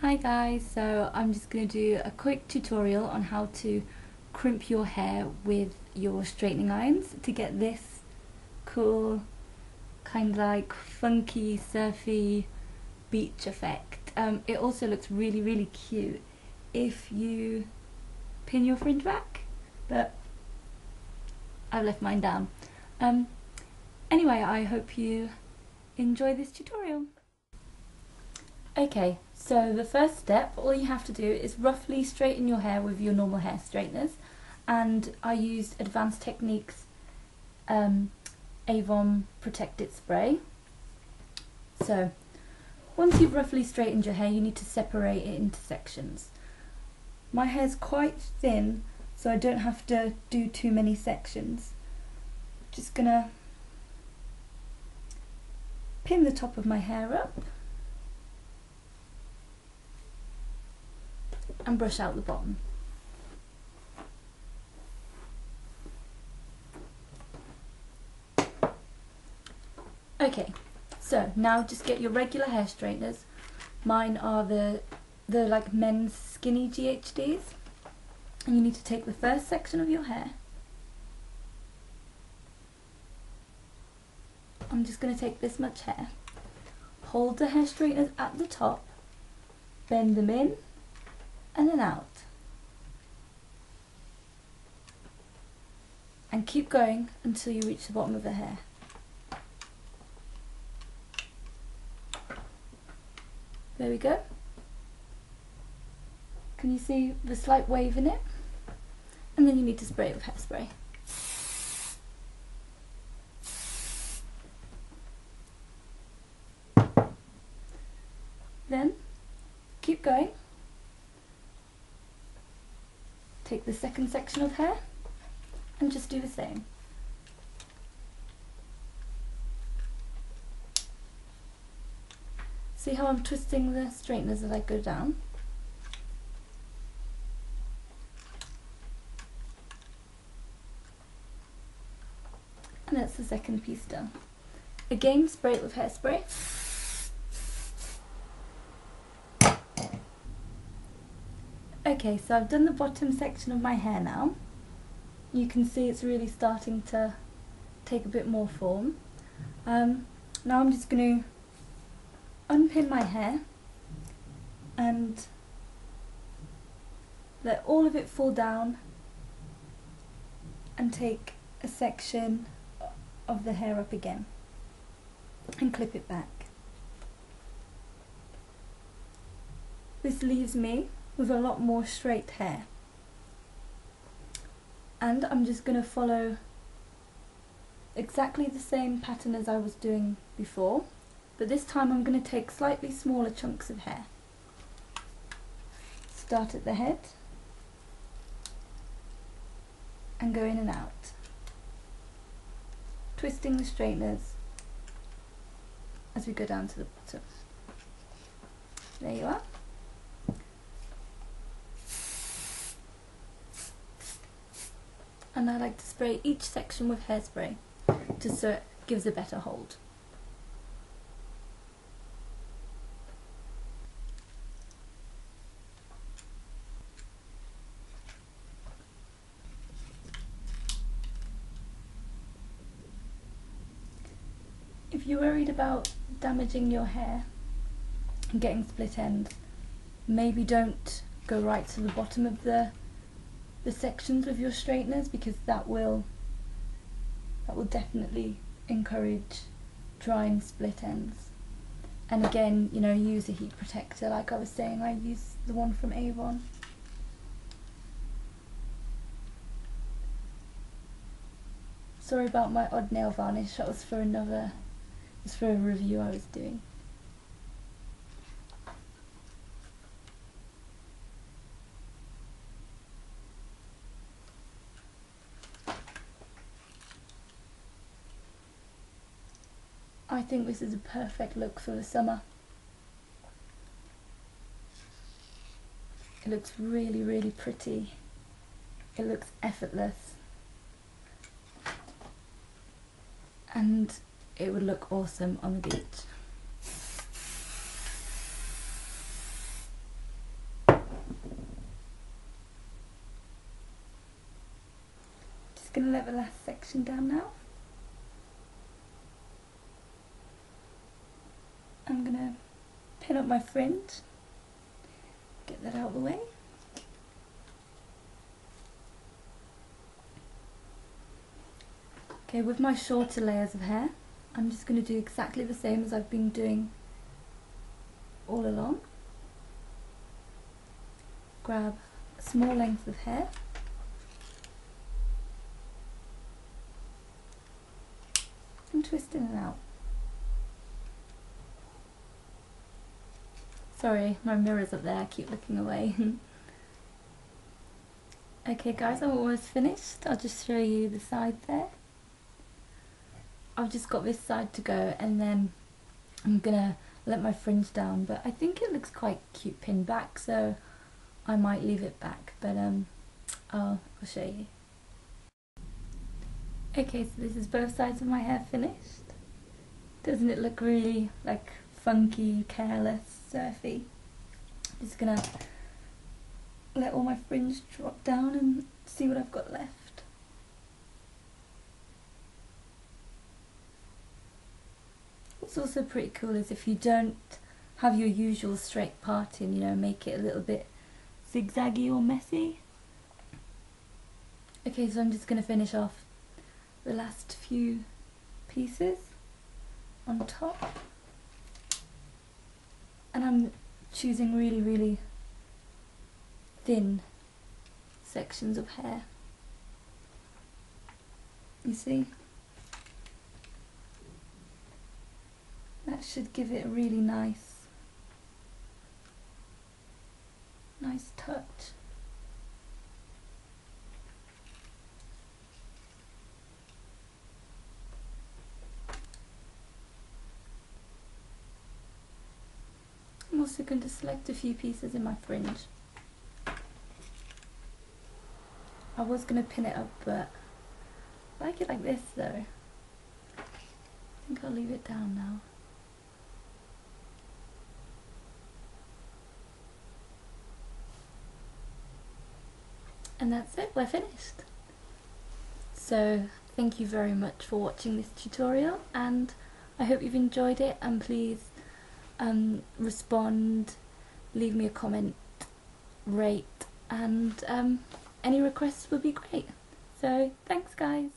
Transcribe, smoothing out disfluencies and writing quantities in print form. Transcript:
Hi guys, so I'm just going to do a quick tutorial on how to crimp your hair with your straightening irons to get this cool, kind of like funky, surfy beach effect. It also looks really cute if you pin your fringe back, but I've left mine down. Anyway, I hope you enjoy this tutorial. Okay, so the first step, all you have to do is roughly straighten your hair with your normal hair straighteners, and I used Advanced Techniques Avon Protect It Spray. So once you've roughly straightened your hair, you need to separate it into sections. My hair's quite thin, so I don't have to do too many sections. Just gonna pin the top of my hair up and brush out the bottom. Okay, so now just get your regular hair straighteners. Mine are the like men's skinny GHDs, and you need to take the first section of your hair. I'm just going to take this much hair, hold the hair straighteners at the top, bend them in and then out, and keep going until you reach the bottom of the hair. There we go. Can you see the slight wave in it? And then you need to spray it with hairspray. Then keep going. Take the second section of hair and just do the same. See how I'm twisting the straighteners as I go down? And that's the second piece done. Again, spray it with hairspray. Okay, so I've done the bottom section of my hair now. You can see it's really starting to take a bit more form. Now I'm just going to unpin my hair and let all of it fall down and take a section of the hair up again and clip it back. This leaves me with a lot more straight hair, and I'm just going to follow exactly the same pattern as I was doing before, but this time I'm going to take slightly smaller chunks of hair. Start at the head and go in and out, twisting the straighteners as we go down to the bottom. There you are. And I like to spray each section with hairspray just so it gives a better hold. If you're worried about damaging your hair and getting split ends, maybe don't go right to the bottom of the sections with your straighteners, because that will definitely encourage drying split ends. And again, you know, use a heat protector like I was saying. I use the one from Avon. Sorry about my odd nail varnish, that was for a review I was doing. I think this is a perfect look for the summer. It looks really pretty. It looks effortless. And it would look awesome on the beach. get the last section down now. I'm gonna pin up my fringe, get that out of the way. Okay, with my shorter layers of hair, I'm just going to do exactly the same as I've been doing all along. Grab a small length of hair, and twist in and out. Sorry, my mirror's up there, I keep looking away. Okay guys, I'm almost finished. I'll just show you the side there. I've just got this side to go, and then I'm gonna let my fringe down, but I think it looks quite cute pinned back, so I might leave it back, but I'll show you. Okay, so this is both sides of my hair finished. Doesn't it look really like funky, careless, surfy? I'm just gonna let all my fringe drop down and see what I've got left. What's also pretty cool is if you don't have your usual straight parting, you know, make it a little bit zigzaggy or messy. Okay, so I'm just going to finish off the last few pieces on top, and I'm choosing really, really thin sections of hair. You see? That should give it a really nice touch. I'm also going to select a few pieces in my fringe. I was going to pin it up, but I like it like this though. I think I'll leave it down now. And that's it, we're finished. So thank you very much for watching this tutorial, and I hope you've enjoyed it, and please respond, leave me a comment, rate, and any requests would be great. So thanks guys.